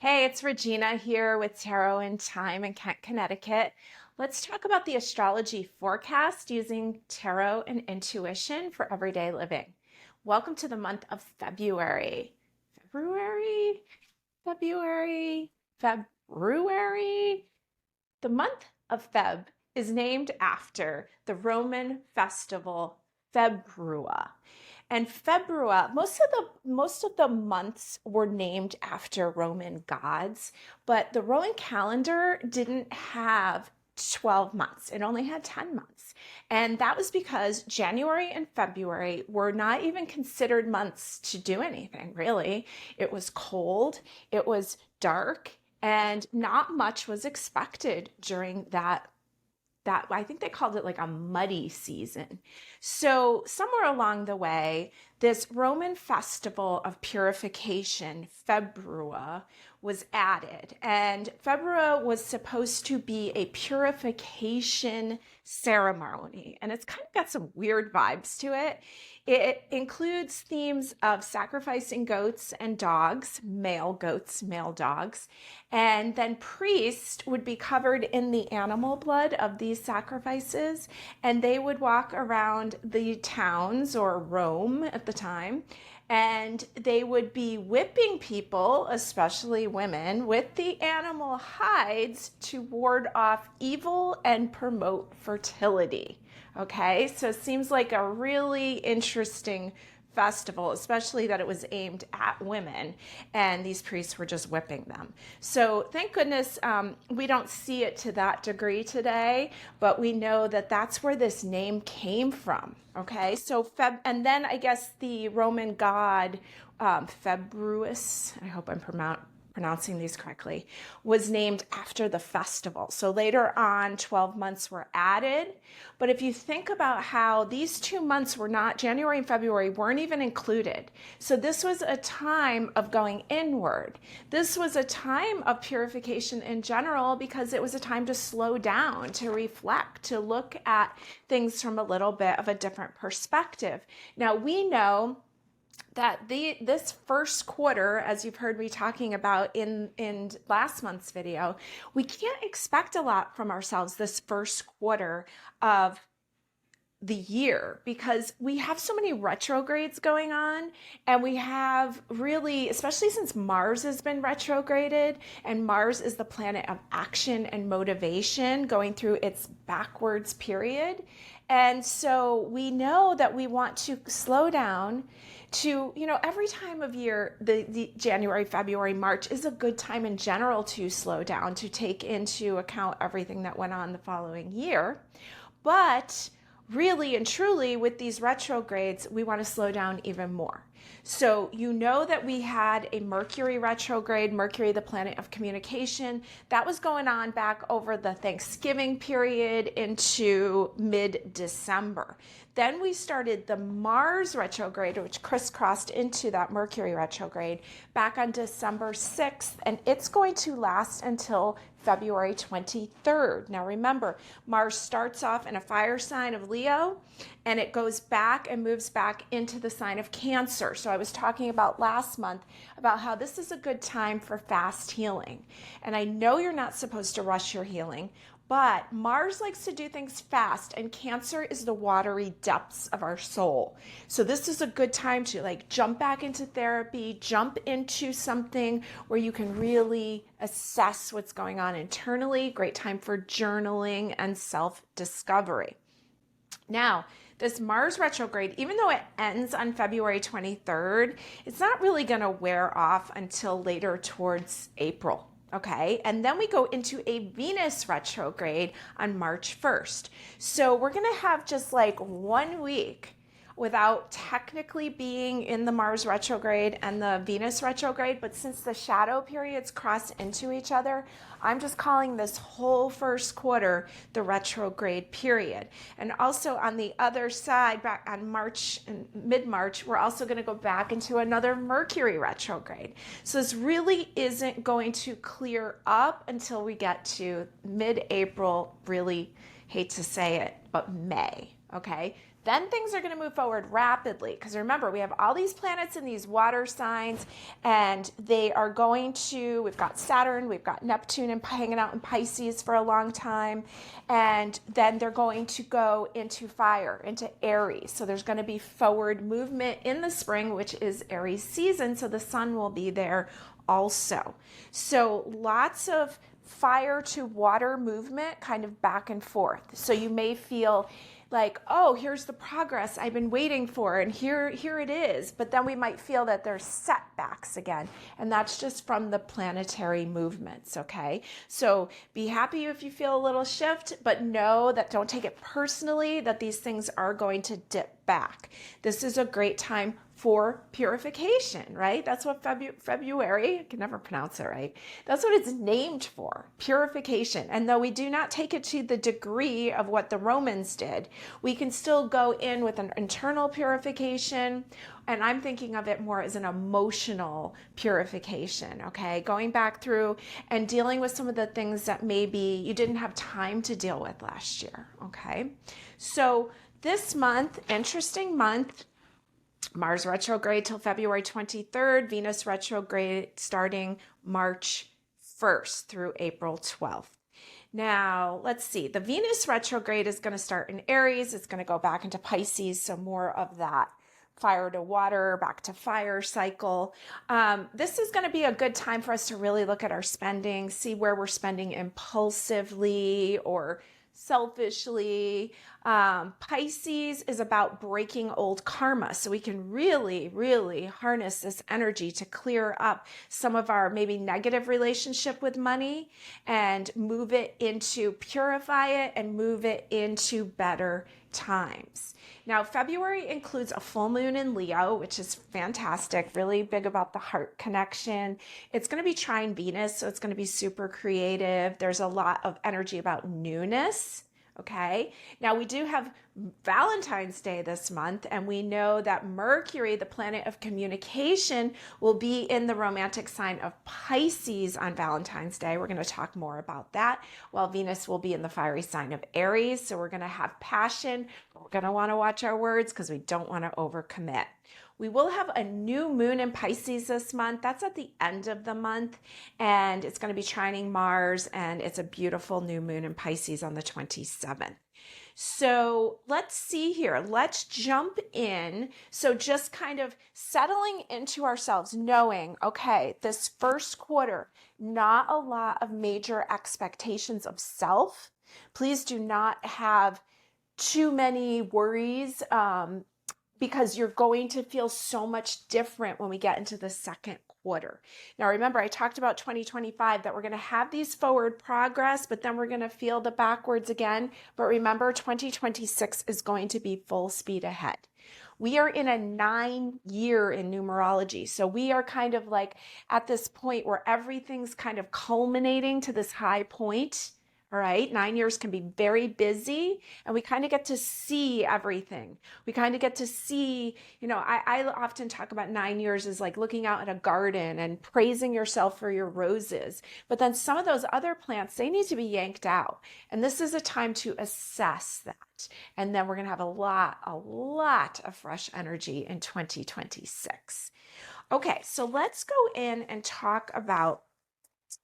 Hey, it's Regina here with Tarot and Time in Kent, Connecticut. Let's talk about the astrology forecast using tarot and intuition for everyday living. Welcome to the month of February. February. The month of Feb is named after the Roman festival Februa. And Februa, most of the months were named after Roman gods, but the Roman calendar didn't have 12 months. It only had 10 months. And that was because January and February were not even considered months to do anything, really. It was cold, it was dark, and not much was expected during that I think they called it like a muddy season. So somewhere along the way, this Roman festival of purification, Februa, was added. And Februa was supposed to be a purification ceremony. And it's kind of got some weird vibes to it. It includes themes of sacrificing goats and dogs, male goats, male dogs, and then priests would be covered in the animal blood of these sacrifices, and they would walk around the towns or Rome at the time, and they would be whipping people, especially women, with the animal hides to ward off evil and promote fertility. Okay, so it seems like a really interesting festival, especially that it was aimed at women and these priests were just whipping them. So thank goodness we don't see it to that degree today, but we know that that's where this name came from. Okay, so and then I guess the Roman god Februus, I hope I'm pronouncing these correctly, was named after the festival. So later on, 12 months were added. But if you think about how these 2 months were not, January and February weren't even included. So this was a time of going inward. This was a time of purification in general because it was a time to slow down, to reflect, to look at things from a little bit of a different perspective. Now we know that this first quarter, as you've heard me talking about in last month's video, we can't expect a lot from ourselves this first quarter of the year because we have so many retrogrades going on, and we have really, especially since Mars has been retrograded, and Mars is the planet of action and motivation going through its backwards period. And so we know that we want to slow down to, every time of year, the January, February, March is a good time in general to slow down, to take into account everything that went on the following year. But really and truly with these retrogrades, we want to slow down even more. So you know that we had a Mercury retrograde, Mercury, the planet of communication, that was going on back over the Thanksgiving period into mid-December. Then we started the Mars retrograde, which crisscrossed into that Mercury retrograde back on December 6th, and it's going to last until February 23rd. Now remember, Mars starts off in a fire sign of Leo, and it goes back and moves back into the sign of Cancer. So I was talking about last month about how this is a good time for fast healing. And I know you're not supposed to rush your healing, but Mars likes to do things fast, and Cancer is the watery depths of our soul. So this is a good time to jump back into therapy, jump into something where you can really assess what's going on internally. Great time for journaling and self-discovery. Now, this Mars retrograde, even though it ends on February 23rd, it's not really going to wear off until later towards April. Okay, and then we go into a Venus retrograde on March 1st. So we're going to have just 1 week without technically being in the Mars retrograde and the Venus retrograde, but since the shadow periods cross into each other, I'm just calling this whole first quarter the retrograde period. And also on the other side, back on March and mid-March, we're also going to go back into another Mercury retrograde. So this really isn't going to clear up until we get to mid-April, really hate to say it, but May. Okay, Then things are going to move forward rapidly because remember, we have all these planets in these water signs, and they are going to, we've got Saturn, we've got Neptune and hanging out in Pisces for a long time, and then they're going to go into fire, into Aries. So there's going to be forward movement in the spring, which is Aries season, so the sun will be there also. So lots of fire to water movement kind of back and forth. So you may feel like, oh, here's the progress I've been waiting for, and here it is. But then we might feel that there's setbacks again, and that's just from the planetary movements, okay? So be happy if you feel a little shift, but know that don't take it personally, that these things are going to dip back. This is a great time for purification, right? That's what February, I can never pronounce it right. That's what it's named for, purification. And though we do not take it to the degree of what the Romans did, we can still go in with an internal purification. And I'm thinking of it more as an emotional purification, okay? Going back through and dealing with some of the things that maybe you didn't have time to deal with last year, okay? So this month, interesting month, Mars retrograde till February 23rd, Venus retrograde starting March 1st through April 12th. Now, let's see. The Venus retrograde is going to start in Aries. It's going to go back into Pisces, so more of that fire to water, back to fire cycle. This is going to be a good time for us to really look at our spending, see where we're spending impulsively or selfishly. Pisces is about breaking old karma. So we can really, really harness this energy to clear up some of our maybe negative relationship with money and move it into, purify it and move it into better times. Now, February includes a full moon in Leo, which is fantastic, really big about the heart connection. It's going to be trine Venus, so it's going to be super creative. There's a lot of energy about newness. Okay, now we do have Valentine's Day this month, and we know that Mercury, the planet of communication, will be in the romantic sign of Pisces on Valentine's Day. We're going to talk more about that, while Venus will be in the fiery sign of Aries. So we're going to have passion. We're going to want to watch our words because we don't want to overcommit. We will have a new moon in Pisces this month. That's at the end of the month, and it's going to be trining Mars, and it's a beautiful new moon in Pisces on the 27th. So let's see here. Let's jump in. So just kind of settling into ourselves, knowing, okay, this first quarter, not a lot of major expectations of self. Please do not have too many worries, because you're going to feel so much different when we get into the second quarter. Now, remember, I talked about 2025, that we're going to have these forward progress, but then we're going to feel the backwards again. But remember, 2026 is going to be full speed ahead. We are in a 9-year in numerology. So we are kind of like at this point where everything's kind of culminating to this high point. All right, 9 years can be very busy, and we kind of get to see everything. We kind of get to see, I often talk about 9 years as like looking out at a garden and praising yourself for your roses. But then some of those other plants, they need to be yanked out. And this is a time to assess that. And then we're going to have a lot of fresh energy in 2026. Okay, so let's go in and talk about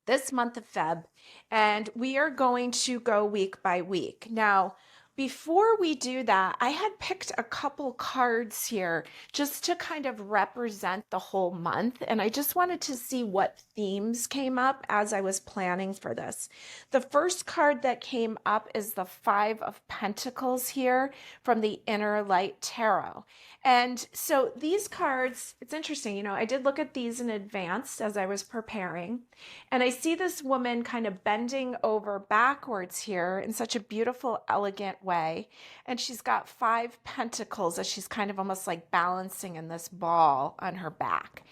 this month of Feb, and we are going to go week by week. Now, before we do that, I had picked a couple cards here just to kind of represent the whole month, and I just wanted to see what themes came up as I was planning for this. The first card that came up is the Five of Pentacles here from the Inner Light Tarot. And so these cards, it's interesting, I did look at these in advance as I was preparing, and I see this woman kind of bending over backwards here in such a beautiful, elegant way. And she's got 5 pentacles as she's kind of almost like balancing in this ball on her back.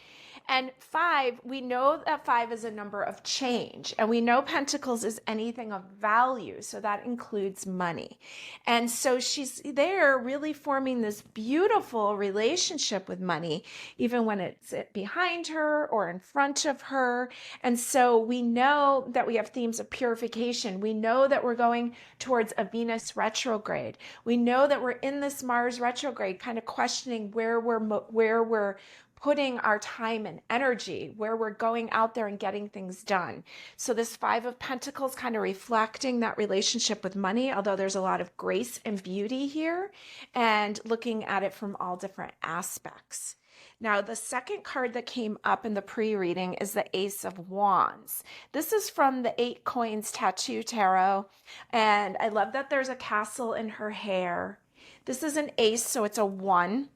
And 5, we know that 5 is a number of change, and we know Pentacles is anything of value, so that includes money. And so she's there really forming this beautiful relationship with money, even when it's behind her or in front of her. And so we know that we have themes of purification. We know that we're going towards a Venus retrograde. We know that we're in this Mars retrograde, kind of questioning where we're putting our time and energy, where we're going out there and getting things done. So this 5 of Pentacles kind of reflecting that relationship with money, although there's a lot of grace and beauty here, and looking at it from all different aspects. Now, the second card that came up in the pre-reading is the Ace of Wands. This is from the 8 Coins Tattoo Tarot, and I love that there's a castle in her hair. This is an ace, so it's a 1.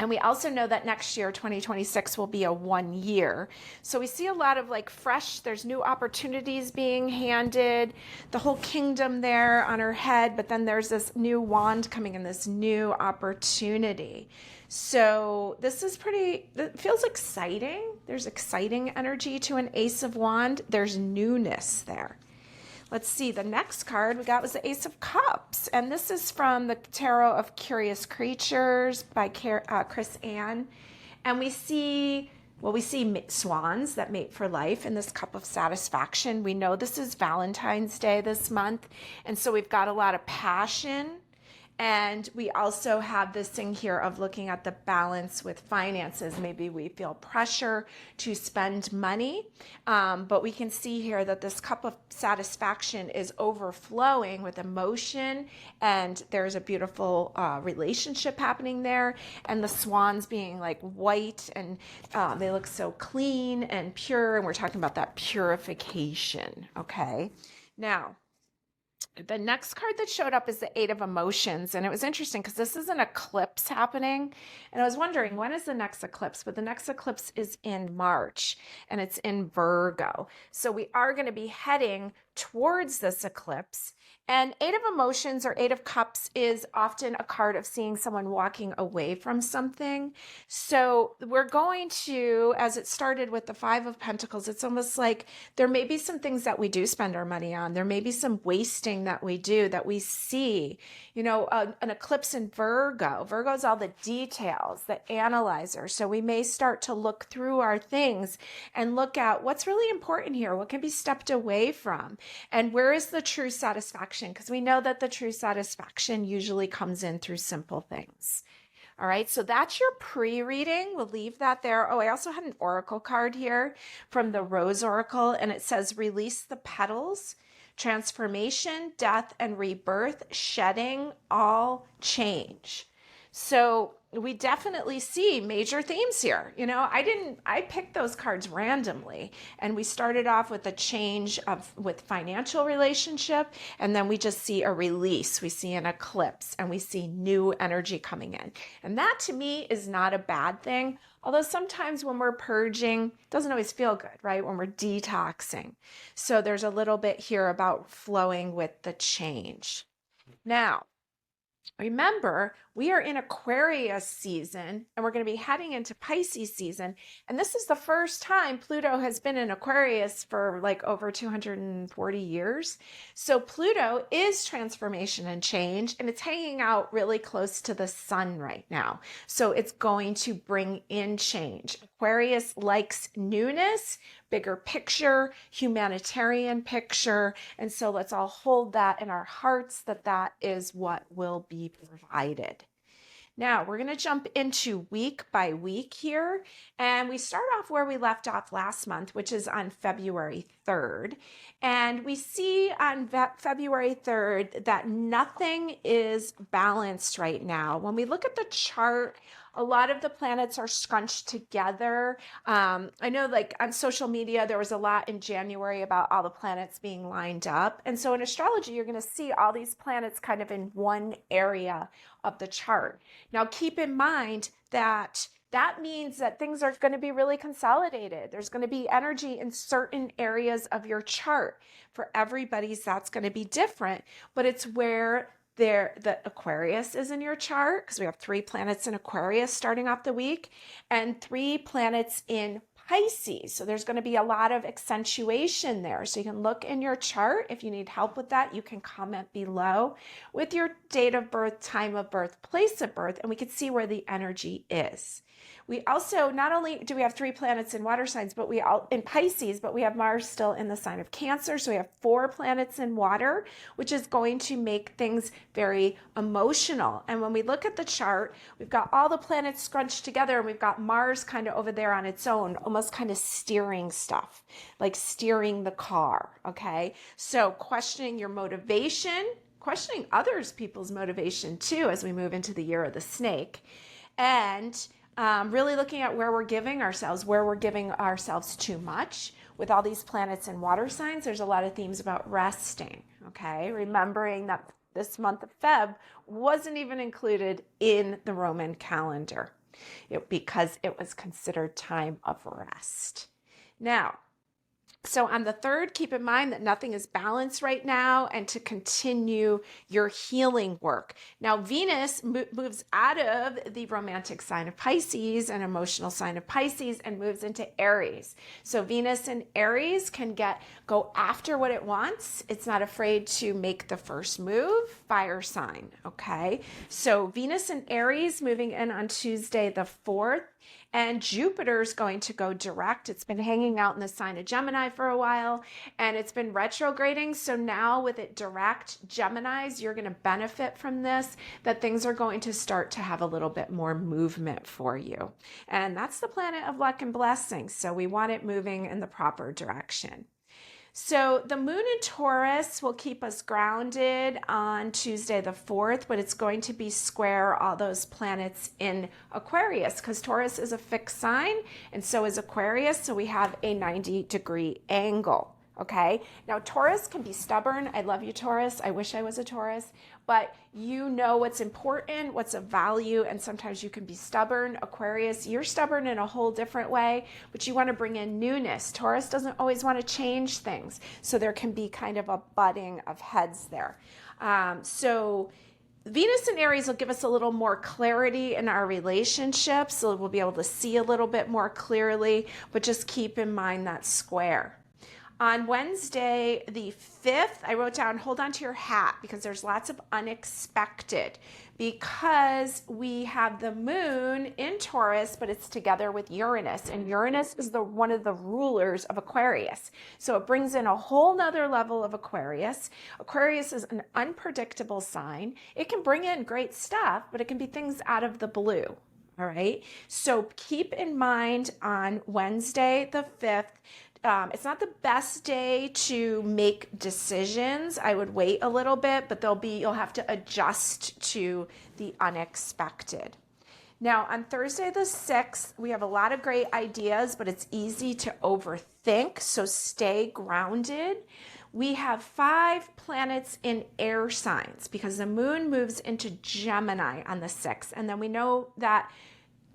And we also know that next year, 2026, will be a 1 year. So we see a lot of like fresh, there's new opportunities being handed, the whole kingdom there on her head, but then there's this new wand coming in, this new opportunity. So this is it feels exciting. There's exciting energy to an Ace of Wand. There's newness there. Let's see, the next card we got was the Ace of Cups, and this is from the Tarot of Curious Creatures by Chris Ann. And we see swans that mate for life in this Cup of Satisfaction. We know this is Valentine's Day this month, and so we've got a lot of passion. And we also have this thing here of looking at the balance with finances. Maybe we feel pressure to spend money, but we can see here that this Cup of Satisfaction is overflowing with emotion, and there's a beautiful relationship happening there. And the swans being like white, and they look so clean and pure, and we're talking about that purification, okay? Now, the next card that showed up is the 8 of Emotions, and it was interesting because this is an eclipse happening, and I was wondering, when is the next eclipse? But the next eclipse is in March, and it's in Virgo. So we are going to be heading towards this eclipse. And 8 of Emotions or 8 of Cups is often a card of seeing someone walking away from something. So we're going to, as it started with the 5 of Pentacles, it's almost like there may be some things that we do spend our money on. There may be some wasting that we do, that we see. You know, an eclipse in Virgo. Virgo's all the details, the analyzer. So we may start to look through our things and look at what's really important here, what can be stepped away from, and where is the true satisfaction, because we know that the true satisfaction usually comes in through simple things. All right, so that's your pre-reading. We'll leave that there. Oh, I also had an oracle card here from the Rose Oracle, and it says, release the petals, transformation, death, and rebirth, shedding, all change. So we definitely see major themes here. You know, I picked those cards randomly, and we started off with a change with financial relationship, and then we just see a release. We see an eclipse, and we see new energy coming in. And that to me is not a bad thing. Although sometimes when we're purging, it doesn't always feel good, right? When we're detoxing. So there's a little bit here about flowing with the change. Now, remember, we are in Aquarius season, and we're going to be heading into Pisces season. And this is the first time Pluto has been in Aquarius for like over 240 years. So Pluto is transformation and change, and it's hanging out really close to the sun right now. So it's going to bring in change. Aquarius likes newness, bigger picture, humanitarian picture. And so let's all hold that in our hearts, that is what will be provided. Now we're going to jump into week by week here, and we start off where we left off last month, which is on February 3rd. And we see on February 3rd that nothing is balanced right now. When we look at the chart, a lot of the planets are scrunched together. I know like on social media, there was a lot in January about all the planets being lined up. And so in astrology, you're going to see all these planets kind of in one area of the chart. Now, keep in mind that means that things are going to be really consolidated. There's going to be energy in certain areas of your chart. For everybody's, that's going to be different, but it's where the Aquarius is in your chart because we have 3 planets in Aquarius starting off the week and 3 planets in Pisces. So there's going to be a lot of accentuation there. So you can look in your chart. If you need help with that, you can comment below with your date of birth, time of birth, place of birth, and we can see where the energy is. We also, not only do we have 3 planets in water signs, but in Pisces, but we have Mars still in the sign of Cancer. So we have 4 planets in water, which is going to make things very emotional. And when we look at the chart, we've got all the planets scrunched together and we've got Mars kind of over there on its own, almost kind of steering stuff, like steering the car. Okay. So questioning your motivation, questioning others people's motivation too, as we move into the year of the snake, and really looking at where we're giving ourselves too much. With all these planets and water signs, there's a lot of themes about resting, okay? Remembering that this month of Feb wasn't even included in the Roman calendar because it was considered time of rest. Now, so on the 3rd, keep in mind that nothing is balanced right now and to continue your healing work. Now, Venus moves out of the romantic sign of Pisces and emotional sign of Pisces and moves into Aries. So Venus in Aries can go after what it wants. It's not afraid to make the first move, fire sign, okay? So Venus in Aries moving in on Tuesday the 4th. And Jupiter's going to go direct. It's been hanging out in the sign of Gemini for a while, and it's been retrograding. So now with it direct, Geminis, you're going to benefit from this, that things are going to start to have a little bit more movement for you. And that's the planet of luck and blessings. So we want it moving in the proper direction. So the moon in Taurus will keep us grounded on Tuesday the 4th, but it's going to be square all those planets in Aquarius because Taurus is a fixed sign and so is Aquarius. So we have a 90-degree angle. Okay. Now Taurus can be stubborn. I love you, Taurus. I wish I was a Taurus, but you know what's important, what's of value, and sometimes you can be stubborn. Aquarius, you're stubborn in a whole different way, but you want to bring in newness. Taurus doesn't always want to change things. So there can be kind of a butting of heads there. So Venus in Aries will give us a little more clarity in our relationships. So we'll be able to see a little bit more clearly, but just keep in mind that square. On Wednesday, the 5th, I wrote down, hold on to your hat because there's lots of unexpected because we have the moon in Taurus, but it's together with Uranus, and Uranus is one of the rulers of Aquarius. So it brings in a whole nother level of Aquarius. Aquarius is an unpredictable sign. It can bring in great stuff, but it can be things out of the blue. All right. So keep in mind on Wednesday, the 5th, it's not the best day to make decisions. I would wait a little bit, but you'll have to adjust to the unexpected. Now, on Thursday the 6th, we have a lot of great ideas, but it's easy to overthink, so stay grounded. We have 5 planets in air signs because the moon moves into Gemini on the 6th, and then we know that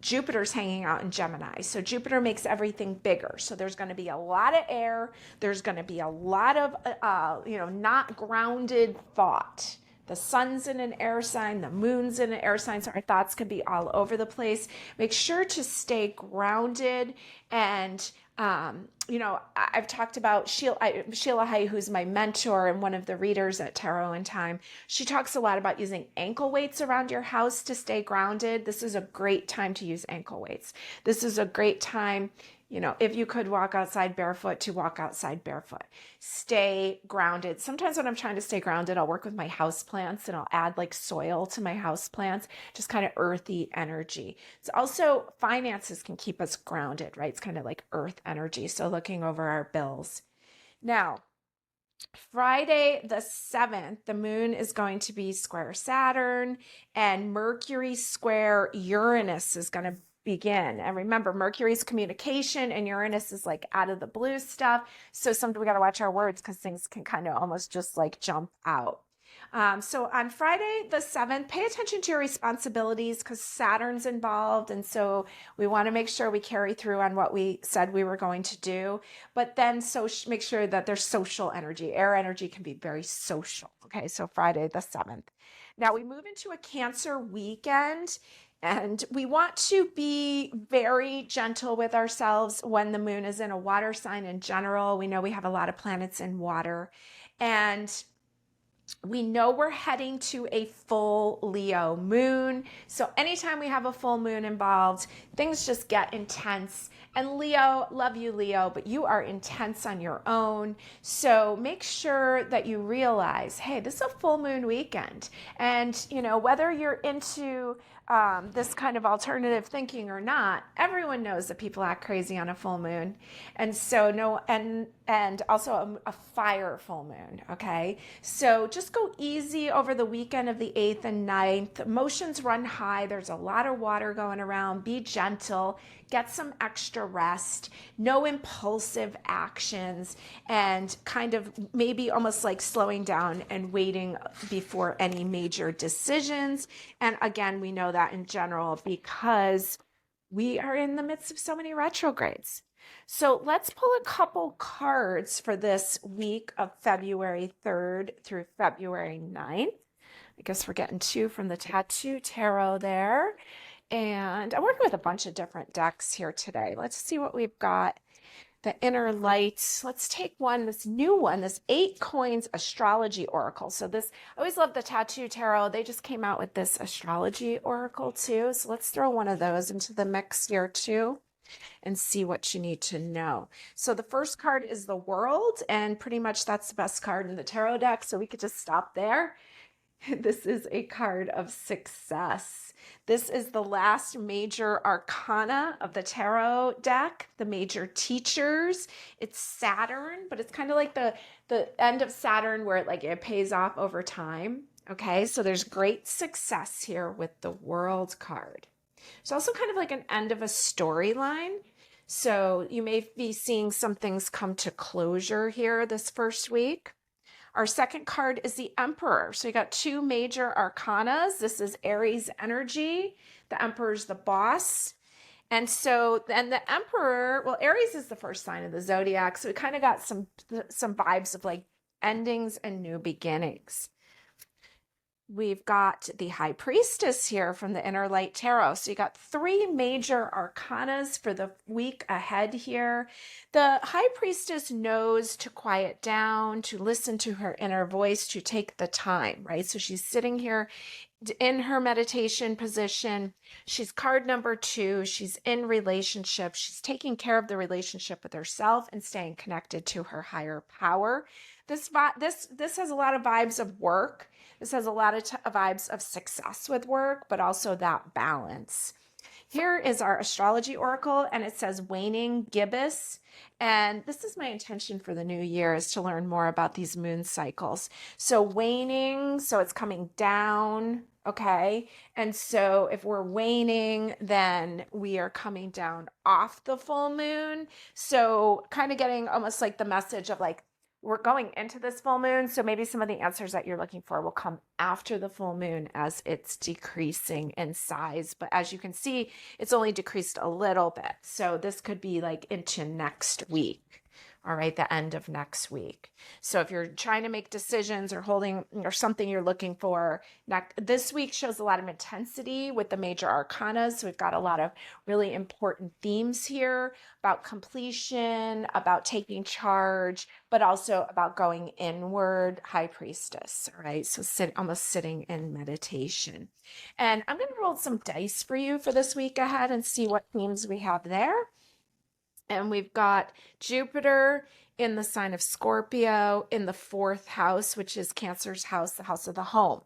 Jupiter's hanging out in Gemini. So Jupiter makes everything bigger. So there's going to be a lot of air. There's going to be a lot of, not grounded thought. The sun's in an air sign, the moon's in an air sign, so our thoughts can be all over the place. Make sure to stay grounded and I've talked about Sheila Hay, who's my mentor and one of the readers at Tarot in Time. She talks a lot about using ankle weights around your house to stay grounded. This is a great time to use ankle weights. This is a great time, if you could walk outside barefoot, to walk outside barefoot. Stay grounded. Sometimes when I'm trying to stay grounded, I'll work with my house plants and I'll add like soil to my house plants, just kind of earthy energy. It's also finances can keep us grounded, right? It's kind of like earth energy. So looking over our bills. Now, Friday the 7th, the moon is going to be square Saturn and Mercury square Uranus is going to begin. And remember, Mercury's communication and Uranus is like out of the blue stuff. So sometimes we got to watch our words because things can kind of almost just like jump out. So on Friday the 7th, pay attention to your responsibilities because Saturn's involved. And so we want to make sure we carry through on what we said we were going to do. But then make sure that there's social energy. Air energy can be very social. Okay, so Friday the 7th. Now we move into a Cancer weekend. And we want to be very gentle with ourselves when the moon is in a water sign in general. We know we have a lot of planets in water. And we know we're heading to a full Leo moon. So anytime we have a full moon involved, things just get intense. And Leo, love you, Leo, but you are intense on your own. So make sure that you realize, hey, this is a full moon weekend. And, you know, whether you're into this kind of alternative thinking or not, everyone knows that people act crazy on a full moon. And so and also a fire full moon, okay? So just go easy over the weekend of the 8th and 9th. Emotions run high. There's a lot of water going around. Be gentle. Get some extra rest. No impulsive actions. And kind of maybe almost like slowing down and waiting before any major decisions. And again, we know that in general because we are in the midst of so many retrogrades. So let's pull a couple cards for this week of February 3rd through February 9th. I guess we're getting 2 from the Tattoo Tarot there. And I'm working with a bunch of different decks here today. Let's see what we've got. The Inner Light. Let's take one, this new one, this 8 Coins Astrology Oracle. So this, I always love the Tattoo Tarot. They just came out with this Astrology Oracle too. So let's throw one of those into the mix here too and see what you need to know. So the first card is the World, and pretty much that's the best card in the tarot deck. So we could just stop there. This is a card of success. This is the last major arcana of the tarot deck, the major teachers. It's Saturn, but it's kind of like the end of Saturn where it pays off over time. Okay, so there's great success here with the World card. It's also kind of like an end of a storyline. So you may be seeing some things come to closure here this first week. Our second card is the Emperor. So you got 2 major arcanas. This is Aries energy. The Emperor's the boss. And so then the Emperor, well, Aries is the first sign of the zodiac. So we kind of got some vibes of like endings and new beginnings. We've got the High Priestess here from the Inner Light Tarot. So you got 3 major arcanas for the week ahead here. The High Priestess knows to quiet down, to listen to her inner voice, to take the time, right? So she's sitting here in her meditation position. She's card number 2. She's in relationship. She's taking care of the relationship with herself and staying connected to her higher power. This has a lot of vibes of work. This has a lot of vibes of success with work, but also that balance. Here is our astrology oracle, and it says waning gibbous. And this is my intention for the new year, is to learn more about these moon cycles. So waning, so it's coming down, okay? And so if we're waning, then we are coming down off the full moon. So kind of getting almost like the message of like, we're going into this full moon, so maybe some of the answers that you're looking for will come after the full moon as it's decreasing in size. But as you can see, it's only decreased a little bit. So this could be like into next week. All right, the end of next week. So if you're trying to make decisions or holding or something you're looking for, this week shows a lot of intensity with the major arcana. So we've got a lot of really important themes here about completion, about taking charge, but also about going inward, High Priestess. All right, so almost sitting in meditation. And I'm going to roll some dice for you for this week ahead and see what themes we have there. And we've got Jupiter in the sign of Scorpio in the 4th house, which is Cancer's house, the house of the home.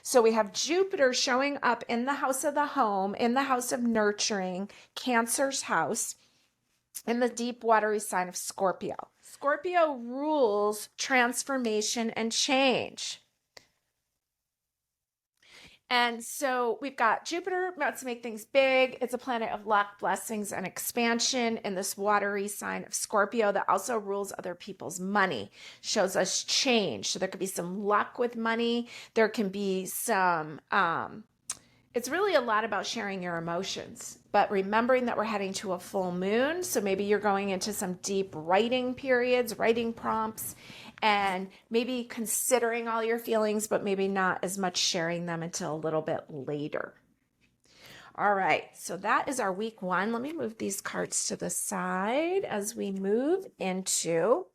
So we have Jupiter showing up in the house of the home, in the house of nurturing, Cancer's house, in the deep watery sign of Scorpio. Scorpio rules transformation and change. And so we've got Jupiter about to make things big. It's a planet of luck, blessings, and expansion in this watery sign of Scorpio that also rules other people's money, shows us change. So there could be some luck with money. There can be some, it's really a lot about sharing your emotions, but remembering that we're heading to a full moon. So maybe you're going into some deep writing periods, writing prompts, and maybe considering all your feelings, but maybe not as much sharing them until a little bit later. All right, so that is our week one. Let me move these cards to the side as we move into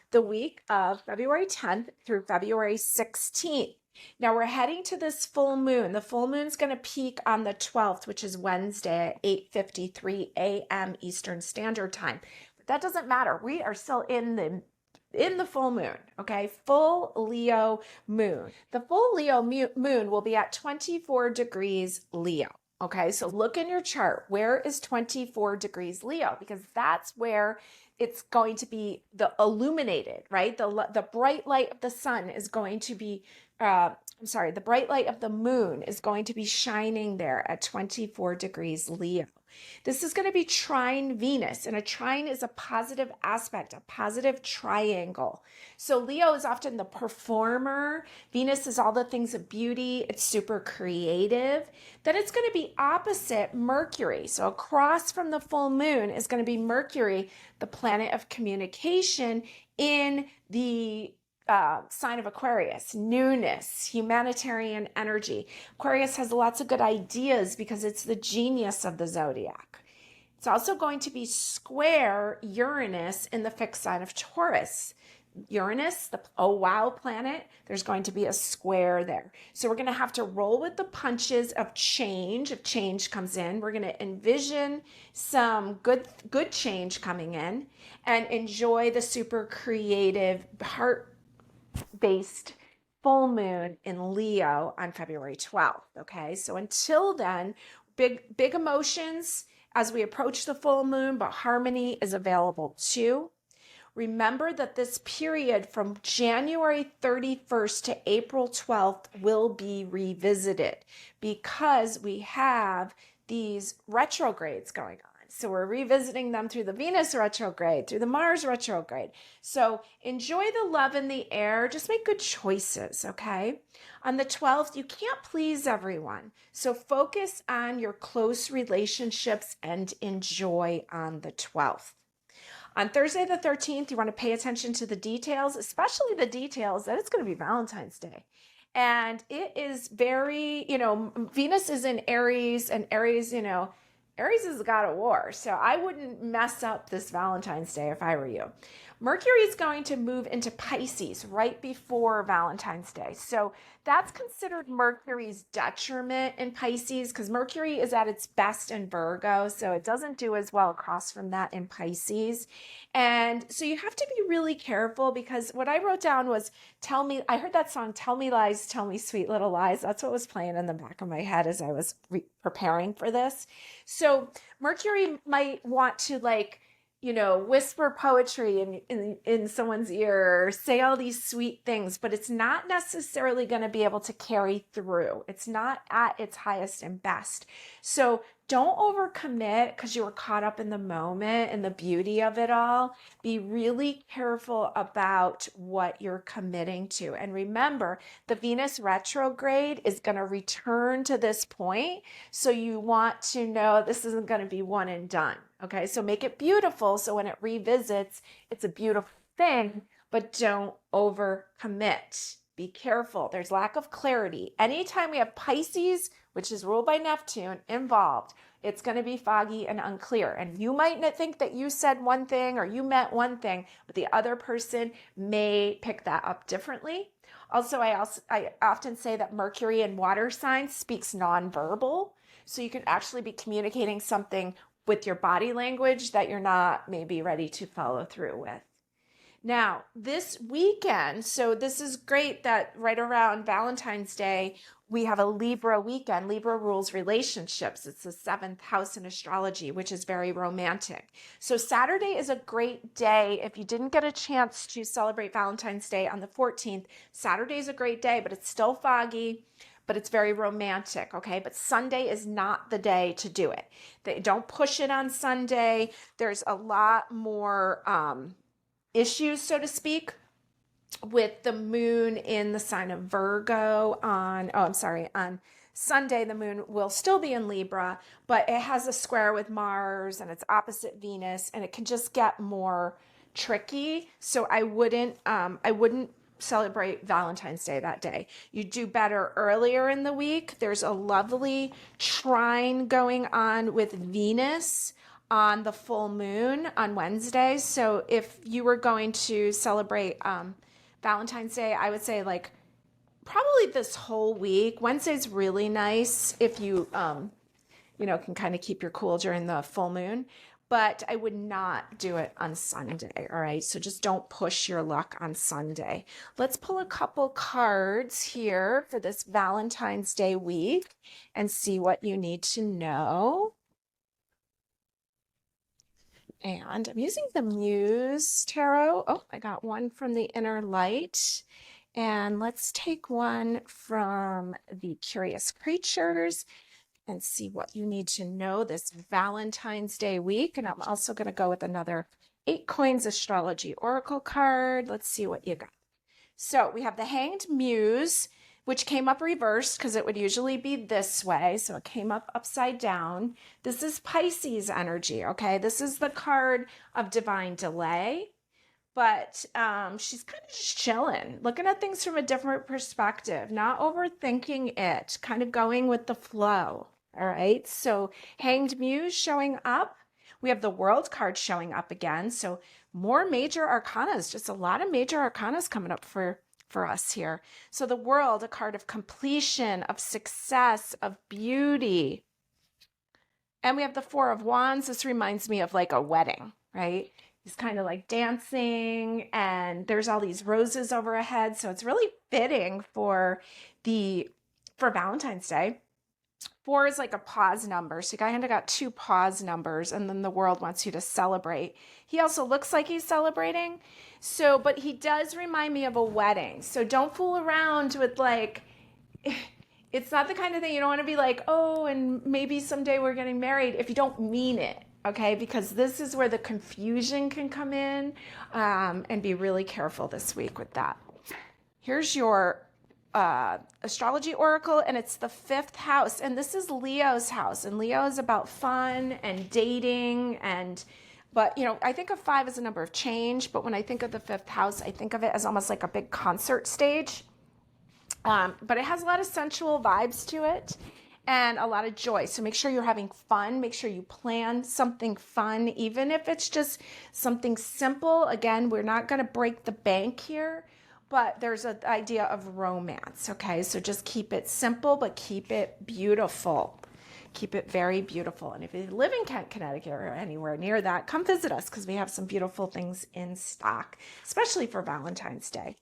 the week of February 10th through February 16th. Now we're heading to this full moon. The full moon's going to peak on the 12th, which is Wednesday at 8:53 a.m. Eastern Standard Time. But that doesn't matter. We are still in the full moon, okay? Full Leo moon. The full Leo moon will be at 24 degrees Leo, okay? So look in your chart. Where is 24 degrees Leo? Because that's where it's going to be the illuminated, right? The bright light of the sun is going to be, the bright light of the moon is going to be shining there at 24 degrees Leo. This is going to be trine Venus, and a trine is a positive aspect, a positive triangle. So Leo is often the performer. Venus is all the things of beauty. It's super creative. Then it's going to be opposite Mercury. So across from the full moon is going to be Mercury, the planet of communication in the sign of Aquarius, newness, humanitarian energy. Aquarius has lots of good ideas because it's the genius of the zodiac. It's also going to be square Uranus in the fixed sign of Taurus. Uranus, the oh wow planet, there's going to be a square there. So we're going to have to roll with the punches of change. If change comes in, we're going to envision some good change coming in and enjoy the super creative heart-based full moon in Leo on February 12th. Okay, so until then, big emotions as we approach the full moon, but harmony is available too. Remember that this period from January 31st to April 12th will be revisited because we have these retrogrades going on. So we're revisiting them through the Venus retrograde, through the Mars retrograde. So enjoy the love in the air. Just make good choices, okay? On the 12th, you can't please everyone. So focus on your close relationships and enjoy on the 12th. On Thursday the 13th, you want to pay attention to the details, especially the details that it's going to be Valentine's Day. And it is very, Venus is in Aries, and Aries, Aries is the god of war. So I wouldn't mess up this Valentine's Day if I were you. Mercury is going to move into Pisces right before Valentine's Day. So that's considered Mercury's detriment in Pisces because Mercury is at its best in Virgo. So it doesn't do as well across from that in Pisces. And so you have to be really careful because what I wrote down was, I heard that song, Tell Me Lies, Tell Me Sweet Little Lies. That's what was playing in the back of my head as I was preparing for this. So Mercury might want to whisper poetry in someone's ear or say all these sweet things, but it's not necessarily going to be able to carry through. It's not at its highest and best. So don't overcommit because you were caught up in the moment and the beauty of it all. Be really careful about what you're committing to. And remember, the Venus retrograde is going to return to this point. So you want to know this isn't going to be one and done. Okay, so make it beautiful. So when it revisits, it's a beautiful thing, but don't overcommit. Be careful. There's lack of clarity. Anytime we have Pisces, which is ruled by Neptune, involved, it's going to be foggy and unclear. And you might not think that you said one thing or you meant one thing, but the other person may pick that up differently. Also, I often say that Mercury in water signs speaks nonverbal. So you can actually be communicating something with your body language that you're not maybe ready to follow through with. Now, this weekend, so this is great that right around Valentine's Day, we have a Libra weekend. Libra rules relationships. It's the 7th house in astrology, which is very romantic. So Saturday is a great day. If you didn't get a chance to celebrate Valentine's Day on the 14th, Saturday is a great day, but it's still foggy. but it's very romantic, okay? But Sunday is not the day to do it. They don't push it on Sunday. There's a lot more issues, so to speak, with the moon in the sign of Virgo on Sunday. The moon will still be in Libra, but it has a square with Mars and it's opposite Venus, and it can just get more tricky. So I wouldn't celebrate Valentine's Day that day. You do better earlier in the week. There's a lovely trine going on with Venus on the full moon on Wednesday. So if you were going to celebrate Valentine's Day, I would say like probably this whole week. Wednesday's really nice if you can kind of keep your cool during the full moon, but I would not do it on Sunday. All right, so just don't push your luck on Sunday. Let's pull a couple cards here for this Valentine's Day week and see what you need to know. And I'm using the Muse Tarot. Oh, I got one from the Inner Light. And let's take one from the Curious Creatures and see what you need to know this Valentine's Day week. And I'm also going to go with another 8 Coins Astrology Oracle card. Let's see what you got. So we have the Hanged Muse, which came up reversed because it would usually be this way. So it came up upside down. This is Pisces energy, okay? This is the card of divine delay, but she's kind of just chilling, looking at things from a different perspective, not overthinking it, kind of going with the flow, all right? So Hanged Muse showing up. We have the World card showing up again. So more major arcanas, just a lot of major arcanas coming up for us here. So the World, a card of completion, of success, of beauty. And we have the Four of Wands. This reminds me of like a wedding, right? He's kind of like dancing and there's all these roses overhead. So it's really fitting for Valentine's Day. 4 is like a pause number. So you kind of got 2 pause numbers, and then the World wants you to celebrate. He also looks like he's celebrating. So, but he does remind me of a wedding. So don't fool around with like, it's not the kind of thing you don't want to be like, oh, and maybe someday we're getting married if you don't mean it. Okay, because this is where the confusion can come in, and be really careful this week with that. Here's your astrology oracle, and it's the 5th house, and this is Leo's house, and Leo is about fun and dating, but I think of 5 as a number of change, but when I think of the 5th house, I think of it as almost like a big concert stage, but it has a lot of sensual vibes to it and a lot of joy. So make sure you're having fun. Make sure you plan something fun, even if it's just something simple. Again, we're not going to break the bank here, but there's an idea of romance, okay? So just keep it simple, but keep it beautiful. Keep it very beautiful. And if you live in Kent, Connecticut, or anywhere near that, come visit us because we have some beautiful things in stock, especially for Valentine's Day.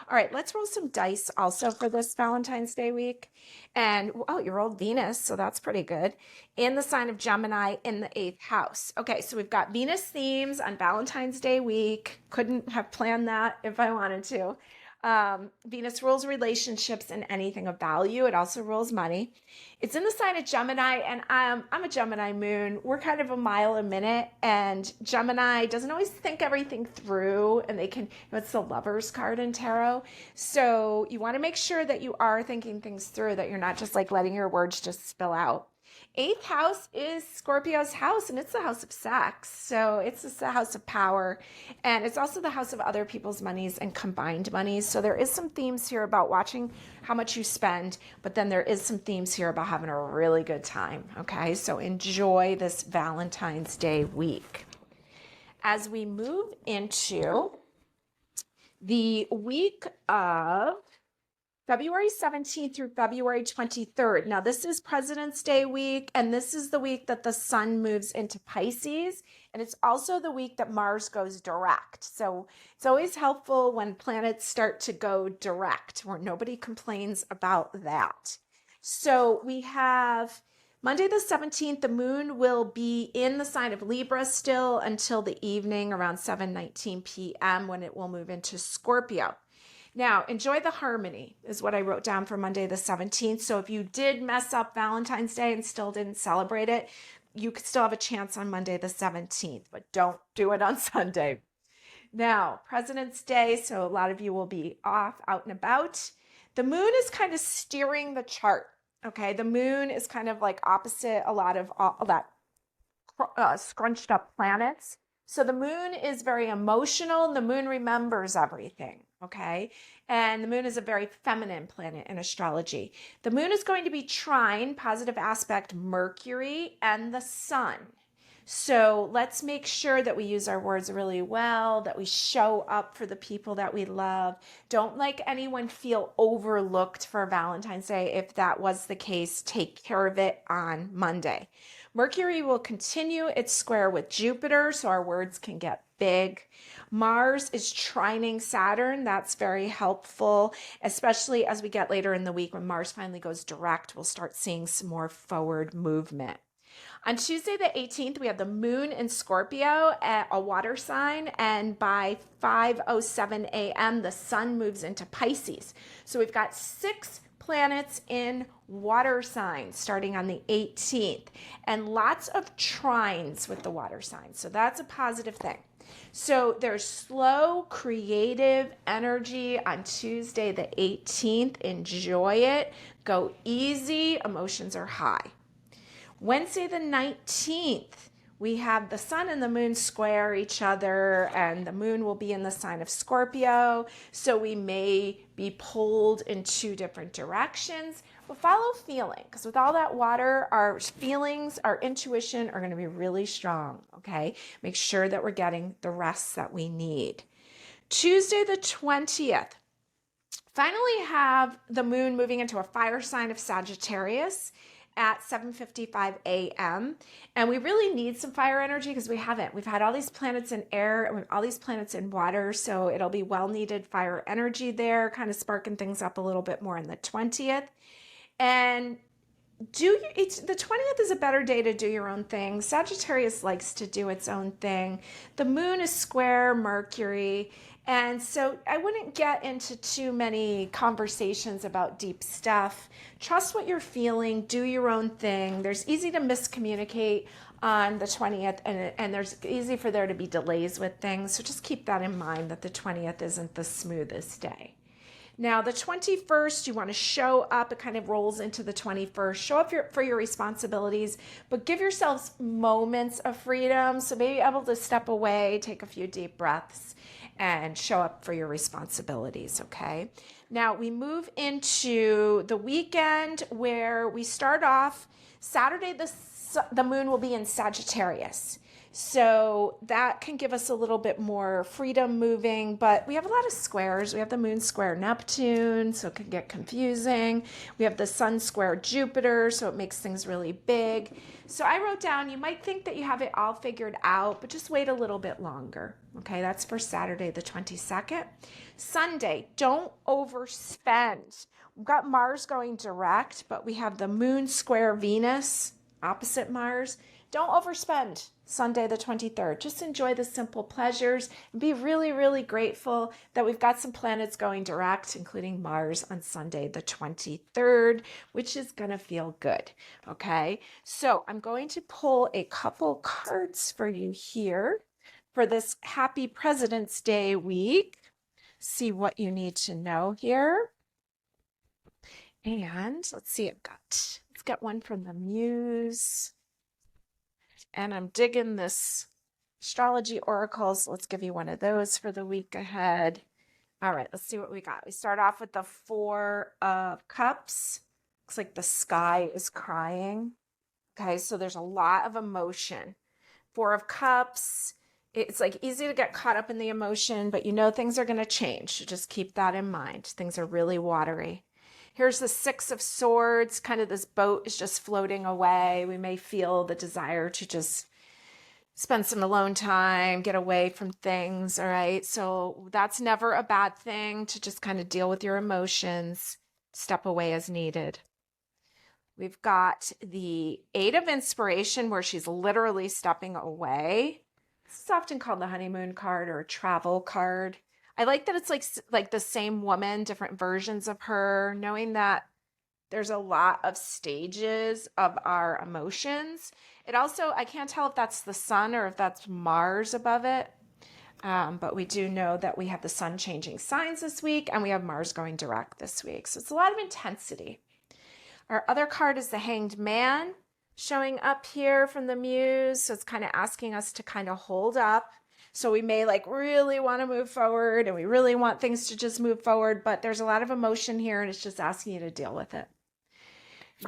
All right, let's roll some dice also for this Valentine's Day week. And, oh, you rolled Venus, so that's pretty good. In the sign of Gemini in the 8th house. Okay, so we've got Venus themes on Valentine's Day week. Couldn't have planned that if I wanted to. Venus rules relationships and anything of value. It also rules money. It's in the sign of Gemini, and I'm a Gemini moon. We're kind of a mile a minute, and Gemini doesn't always think everything through, and they can, it's the Lovers card in tarot. So you want to make sure that you are thinking things through, that you're not just like letting your words just spill out. 8th house is Scorpio's house, and it's the house of sex. So it's the house of power, and it's also the house of other people's monies and combined monies. So there is some themes here about watching how much you spend, but then there is some themes here about having a really good time. Okay, so enjoy this Valentine's Day week. As we move into the week of February 17th through February 23rd. Now, this is President's Day week, and this is the week that the sun moves into Pisces, and it's also the week that Mars goes direct. So it's always helpful when planets start to go direct, where nobody complains about that. So we have Monday the 17th, the moon will be in the sign of Libra still until the evening around 7:19 p.m. when it will move into Scorpio. Now, enjoy the harmony is what I wrote down for Monday the 17th. So if you did mess up Valentine's Day and still didn't celebrate it, you could still have a chance on Monday the 17th, but don't do it on Sunday. Now, President's Day, so a lot of you will be off, out and about. The moon is kind of steering the chart, okay? The moon is kind of like opposite a lot of all that scrunched up planets. So the moon is very emotional, and the moon remembers everything, okay? And the moon is a very feminine planet in astrology. The moon is going to be trine, positive aspect, Mercury and the sun. So let's make sure that we use our words really well, that we show up for the people that we love. Don't let anyone feel overlooked for Valentine's Day. If that was the case, take care of it on Monday. Mercury will continue its square with Jupiter, so our words can get big. Mars is trining Saturn. That's very helpful, especially as we get later in the week when Mars finally goes direct. We'll start seeing some more forward movement. On Tuesday the 18th, we have the moon in Scorpio at a water sign, and by 5:07 a.m., the sun moves into Pisces. So we've got 6 planets in water signs starting on the 18th, and lots of trines with the water signs. So that's a positive thing. So there's slow, creative energy on Tuesday the 18th. Enjoy it. Go easy. Emotions are high. Wednesday the 19th, we have the sun and the moon square each other, and the moon will be in the sign of Scorpio. So we may be pulled in 2 different directions, but follow feeling, because with all that water, our feelings, our intuition are going to be really strong, okay? Make sure that we're getting the rest that we need. Tuesday the 20th, finally have the moon moving into a fire sign of Sagittarius at 7:55 a.m. And we really need some fire energy because we haven't. We've had all these planets in air and all these planets in water, so it'll be well-needed fire energy there, kind of sparking things up a little bit more on the 20th. And the 20th is a better day to do your own thing. Sagittarius likes to do its own thing. The moon is square Mercury, and so I wouldn't get into too many conversations about deep stuff. Trust what you're feeling, do your own thing. There's easy to miscommunicate on the 20th, and there's easy for there to be delays with things. So just keep that in mind, that the 20th isn't the smoothest day. Now, the 21st, you want to show up. It kind of rolls into the 21st. Show up for your responsibilities, but give yourselves moments of freedom. So maybe able to step away, take a few deep breaths, and show up for your responsibilities, okay? Now, we move into the weekend where we start off Saturday, the moon will be in Sagittarius. So that can give us a little bit more freedom moving, but we have a lot of squares. We have the moon square Neptune, so it can get confusing. We have the sun square Jupiter, so it makes things really big. So I wrote down, you might think that you have it all figured out, but just wait a little bit longer. Okay, that's for Saturday the 22nd. Sunday, don't overspend. We've got Mars going direct, but we have the moon square Venus, opposite Mars. Don't overspend Sunday the 23rd. Just enjoy the simple pleasures and be really, really grateful that we've got some planets going direct, including Mars on Sunday the 23rd, which is going to feel good. Okay, so I'm going to pull a couple cards for you here for this happy President's Day week. See what you need to know here. And let's see, let's get one from the Muse. And I'm digging this astrology oracles. Let's give you one of those for the week ahead. All right, let's see what we got. We start off with the 4 of Cups. Looks like the sky is crying. Okay, so there's a lot of emotion. 4 of Cups. It's like easy to get caught up in the emotion, but you know things are going to change. So just keep that in mind. Things are really watery. Here's the 6 of Swords, kind of this boat is just floating away. We may feel the desire to just spend some alone time, get away from things, all right? So that's never a bad thing, to just kind of deal with your emotions, step away as needed. We've got the 8 of Inspiration, where she's literally stepping away. This is often called the honeymoon card or a travel card. I like that it's like the same woman, different versions of her, knowing that there's a lot of stages of our emotions. It also, I can't tell if that's the sun or if that's Mars above it. But we do know that we have the sun changing signs this week and we have Mars going direct this week. So it's a lot of intensity. Our other card is the Hanged Man showing up here from the Muse. So it's kind of asking us to kind of hold up. So we may like really want to move forward and we really want things to just move forward, but there's a lot of emotion here and it's just asking you to deal with it.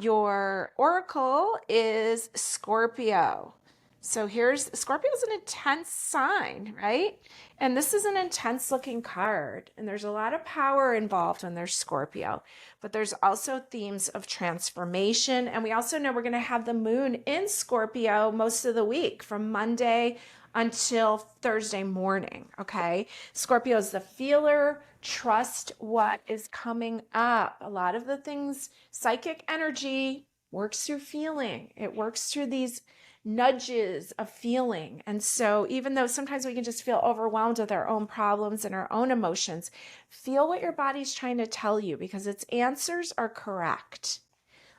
Your oracle is Scorpio. So Scorpio is an intense sign, right? And this is an intense looking card. And there's a lot of power involved when there's Scorpio. But there's also themes of transformation. And we also know we're going to have the moon in Scorpio most of the week from Monday until Thursday morning, okay? Scorpio is the feeler. Trust what is coming up. A lot of the things, psychic energy works through feeling. It works through these nudges of feeling. And so even though sometimes we can just feel overwhelmed with our own problems and our own emotions, feel what your body's trying to tell you because its answers are correct.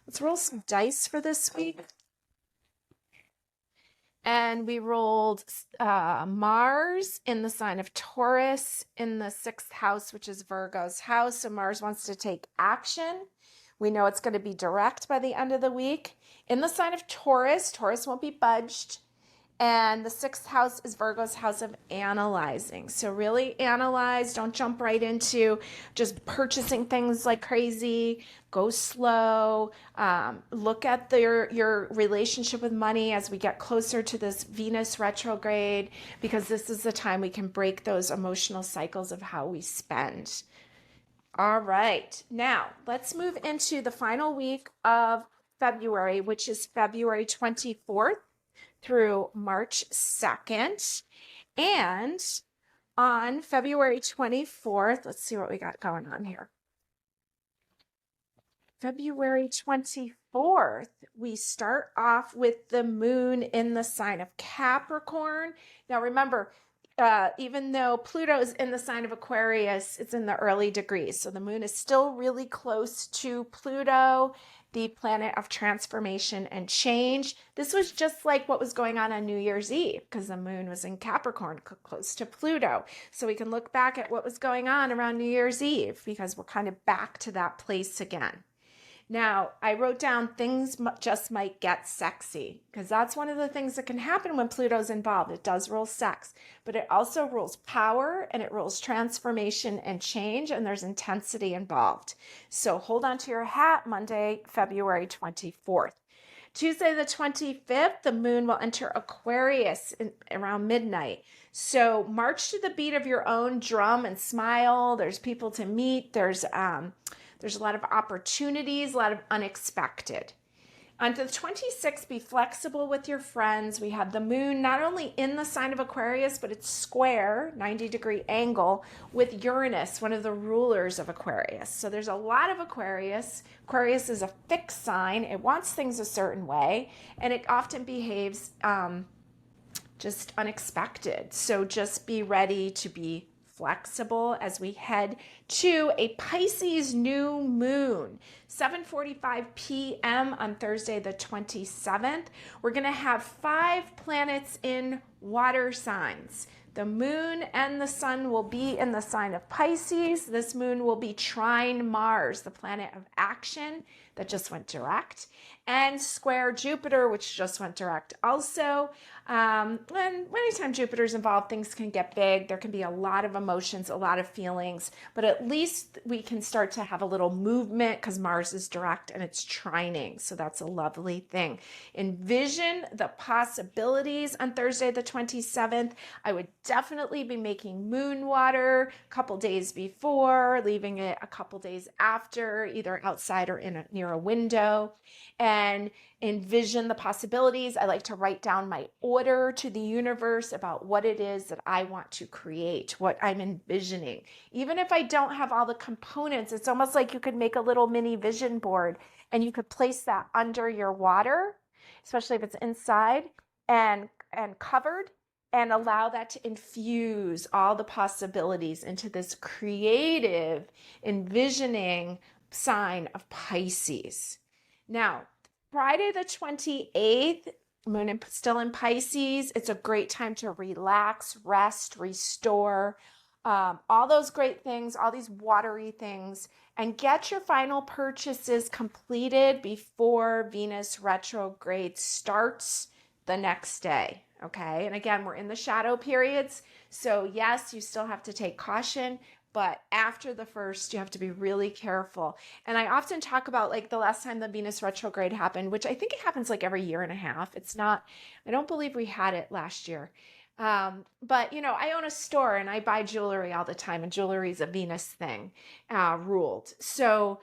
Let's roll some dice for this week. And we rolled Mars in the sign of Taurus in the 6th house, which is Virgo's house. So Mars wants to take action. We know it's going to be direct by the end of the week. In the sign of Taurus, Taurus won't be budged. And the 6th house is Virgo's house of analyzing. So really analyze. Don't jump right into just purchasing things like crazy. Go slow. Look at your relationship with money as we get closer to this Venus retrograde, because this is the time we can break those emotional cycles of how we spend. All right. Now, let's move into the final week of February, which is February 24th. Through March 2nd. And on February 24th, let's see what we got going on here. February 24th, we start off with the moon in the sign of Capricorn. Now remember, even though Pluto is in the sign of Aquarius, it's in the early degrees. So the moon is still really close to Pluto, the planet of transformation and change. This was just like what was going on New Year's Eve because the moon was in Capricorn, close to Pluto. So we can look back at what was going on around New Year's Eve because we're kind of back to that place again. Now, I wrote down things just might get sexy because that's one of the things that can happen when Pluto's involved. It does rule sex, but it also rules power and it rules transformation and change, and there's intensity involved. So hold on to your hat, Monday, February 24th. Tuesday, the 25th, the moon will enter Aquarius around midnight. So march to the beat of your own drum and smile. There's people to meet. There's a lot of opportunities, a lot of unexpected. On the 26th, be flexible with your friends. We have the moon not only in the sign of Aquarius, but it's square, 90-degree angle with Uranus, one of the rulers of Aquarius. So there's a lot of Aquarius. Aquarius is a fixed sign. It wants things a certain way, and it often behaves just unexpected. So just be ready to be flexible as we head to a Pisces new moon, 7:45 p.m. on Thursday, the 27th. We're going to have 5 planets in water signs. The moon and the sun will be in the sign of Pisces. This moon will be trine Mars, the planet of action that just went direct, and square Jupiter, which just went direct also. And anytime Jupiter's involved, things can get big. There can be a lot of emotions, a lot of feelings, but at least we can start to have a little movement because Mars is direct and it's trining. So that's a lovely thing. Envision the possibilities on Thursday, the 27th. I would definitely be making moon water a couple days before, leaving it a couple days after, either outside or near a window, and envision the possibilities. I like to write down my order to the universe about what it is that I want to create, what I'm envisioning. Even if I don't have all the components, it's almost like you could make a little mini vision board and you could place that under your water, especially if it's inside and covered. and allow that to infuse all the possibilities into this creative, envisioning sign of Pisces. Now, Friday the 28th, moon still in Pisces. It's a great time to relax, rest, restore, all those great things, all these watery things, and get your final purchases completed before Venus retrograde starts the next day. Okay. And again, we're in the shadow periods. So yes, you still have to take caution, but after the first, you have to be really careful. And I often talk about like the last time the Venus retrograde happened, which I think it happens like every year and a half. It's not, I don't believe we had it last year. But you know, I own a store and I buy jewelry all the time, and jewelry is a Venus thing, ruled. So,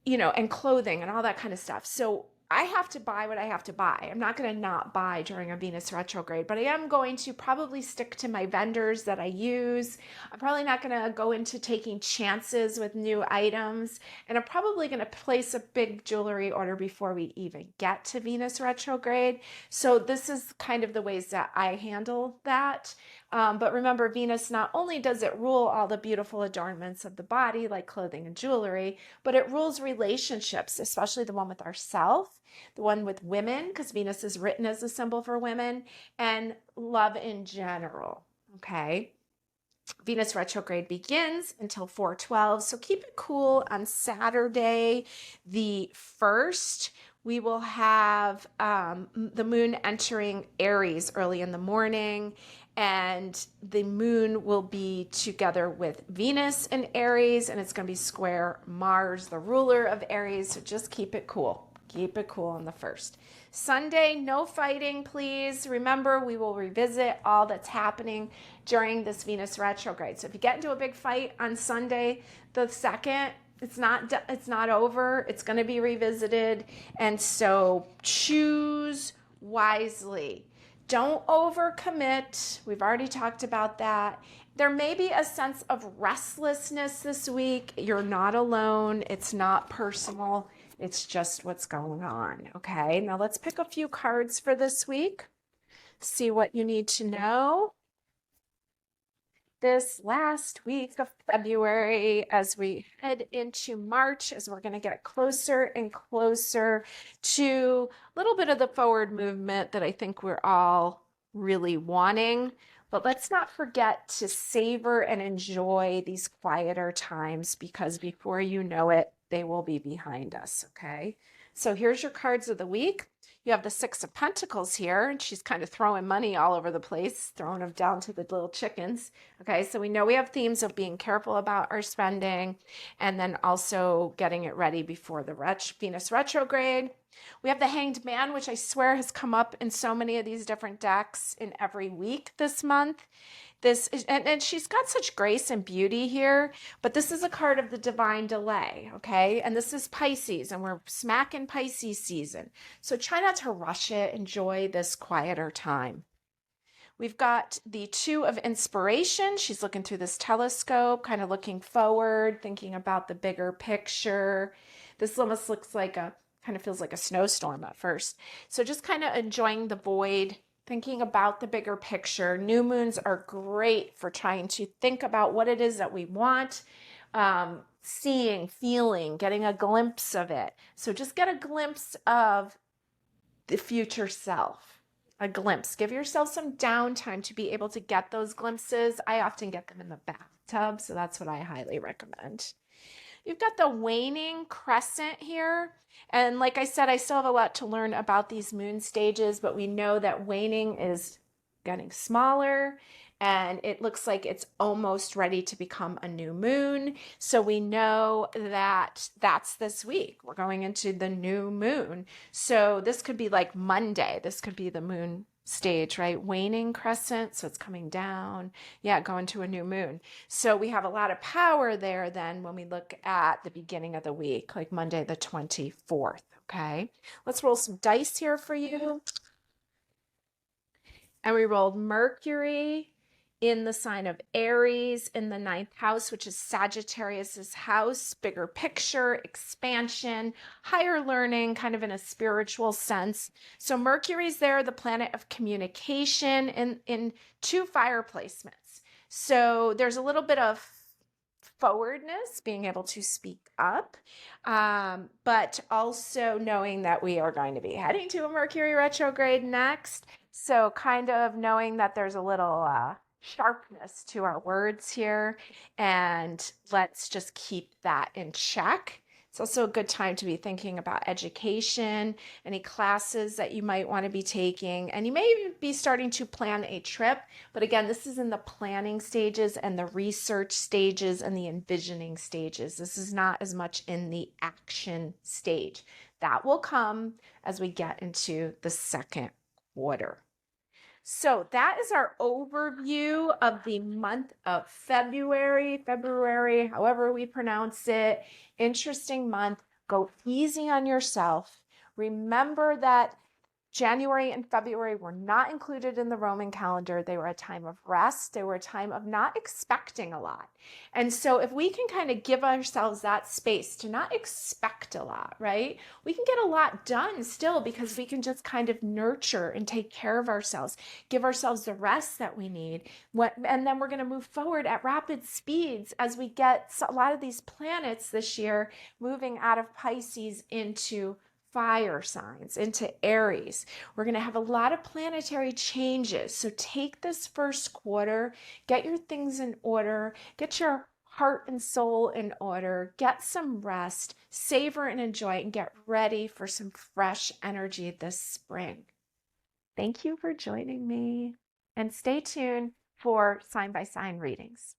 you know, and clothing and all that kind of stuff. So I have to buy what I have to buy. I'm not going to not buy during a Venus retrograde, but I am going to probably stick to my vendors that I use. I'm probably not going to go into taking chances with new items. And I'm probably going to place a big jewelry order before we even get to Venus retrograde. So this is kind of the ways that I handle that. But remember, Venus, not only does it rule all the beautiful adornments of the body, like clothing and jewelry, but it rules relationships, especially the one with ourself, the one with women, because Venus is written as a symbol for women, and love in general. Okay. Venus retrograde begins until 4/12. So keep it cool. On Saturday, the 1st, we will have the moon entering Aries early in the morning, and the moon will be together with Venus in Aries, and it's going to be square Mars, the ruler of Aries. So just keep it cool. Keep it cool on the 1st. Sunday, no fighting, please. Remember, we will revisit all that's happening during this Venus retrograde. So if you get into a big fight on Sunday, the 2nd, it's not over. It's going to be revisited. And so choose wisely. Don't overcommit. We've already talked about that. There may be a sense of restlessness this week. You're not alone. It's not personal. It's just what's going on. Okay, now let's pick a few cards for this week. See what you need to know this last week of February as we head into March, as we're going to get closer and closer to a little bit of the forward movement that I think we're all really wanting. But let's not forget to savor and enjoy these quieter times, because before you know it, they will be behind us. Okay, so here's your cards of the week. You have the 6 of Pentacles here, and she's kind of throwing money all over the place, throwing them down to the little chickens. Okay, so we know we have themes of being careful about our spending, and then also getting it ready before the Venus retrograde. We have the Hanged Man, which I swear has come up in so many of these different decks in every week this month. This is, and she's got such grace and beauty here, but this is a card of the divine delay, okay? And this is Pisces, and we're smack in Pisces season. So try not to rush it. Enjoy this quieter time. We've got the 2 of Inspiration. She's looking through this telescope, kind of looking forward, thinking about the bigger picture. This almost looks like kind of feels like a snowstorm at first. So just kind of enjoying the void, thinking about the bigger picture. New moons are great for trying to think about what it is that we want, seeing, feeling, getting a glimpse of it. So just get a glimpse of the future self, a glimpse. Give yourself some downtime to be able to get those glimpses. I often get them in the bathtub, so that's what I highly recommend. You've got the waning crescent here. And like I said, I still have a lot to learn about these moon stages, but we know that waning is getting smaller, and it looks like it's almost ready to become a new moon. So we know that that's this week. We're going into the new moon. So this could be like Monday. This could be the moon stage, right? Waning crescent, so it's coming down. Yeah, going to a new moon. So we have a lot of power there then when we look at the beginning of the week, like Monday the 24th, okay? Let's roll some dice here for you. And we rolled Mercury in the sign of Aries in the 9th house, which is Sagittarius's house, bigger picture, expansion, higher learning, kind of in a spiritual sense. So Mercury's there, the planet of communication, in 2 fire placements. So there's a little bit of forwardness, being able to speak up, but also knowing that we are going to be heading to a Mercury retrograde next. So kind of knowing that there's a little sharpness to our words here, and let's just keep that in check. It's also a good time to be thinking about education, any classes that you might want to be taking, and you may even be starting to plan a trip. But again, this is in the planning stages and the research stages and the envisioning stages. This is not as much in the action stage. That will come as we get into the second quarter. So that is our overview of the month of February, however we pronounce it. Interesting month. Go easy on yourself. Remember that January and February were not included in the Roman calendar. They were a time of rest. They were a time of not expecting a lot. And so if we can kind of give ourselves that space to not expect a lot, right? We can get a lot done still, because we can just kind of nurture and take care of ourselves, give ourselves the rest that we need. And then we're going to move forward at rapid speeds as we get a lot of these planets this year moving out of Pisces into fire signs, into Aries. We're going to have a lot of planetary changes. So take this first quarter, get your things in order, get your heart and soul in order, get some rest, savor and enjoy, and get ready for some fresh energy this spring. Thank you for joining me, and stay tuned for sign by sign readings.